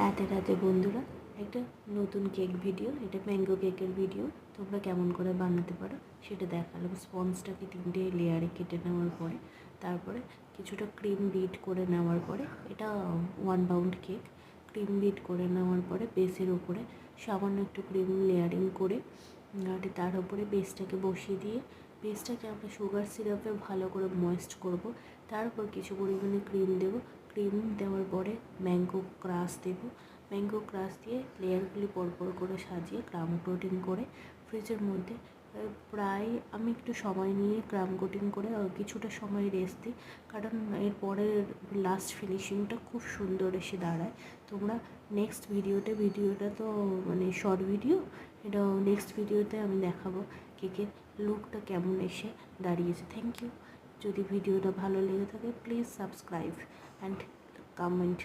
রাতে রাতে বন্ধুরা একটা নতুন কেক ভিডিও, এটা ম্যাঙ্গো কেকের ভিডিও। তোমরা কেমন করে বানাতে পারো সেটা দেখালাম। স্পঞ্জটাকে 3টে লেয়ারে কেটে নেওয়ার পরে তারপরে কিছুটা ক্রিম বিট করে নেওয়ার পরে, এটা 1 পাউন্ড কেক। ক্রিম বিট করে নেওয়ার পরে বেসের উপরে সামান্য একটু ক্রিম লেয়ারিং করে তার উপরে বেসটাকে বসিয়ে দিয়ে বেসটাকে আমরা সুগার সিরাপে ভালো করে ময়েস্ট করব। তারপর কিছু পরিমাণে ক্রিম দেবো। ক্রিম দেওয়ার পরে ম্যাঙ্গো ক্রাশ দেবো। ম্যাঙ্গো ক্রাশ দিয়ে লেয়ারগুলি পরপর করে সাজিয়ে ক্রাম কোটিং করে ফ্রিজের মধ্যে প্রায় আমি একটু সময় নিয়ে ক্রাম কোটিং করে কিছুটা সময় রেস্ট দিই, কারণ এরপরের লাস্ট ফিনিশিংটা খুব সুন্দর এসে দাঁড়ায়। তোমরা নেক্সট ভিডিওটা তো মানে শর্ট ভিডিও, এটা নেক্সট ভিডিওতে আমি দেখাবো কেকের লুকটা কেমন এসে দাঁড়িয়েছে। Thank you. যদি ভিডিওটা ভালো লেগে থাকে প্লিজ সাবস্ক্রাইব অ্যান্ড কমেন্ট।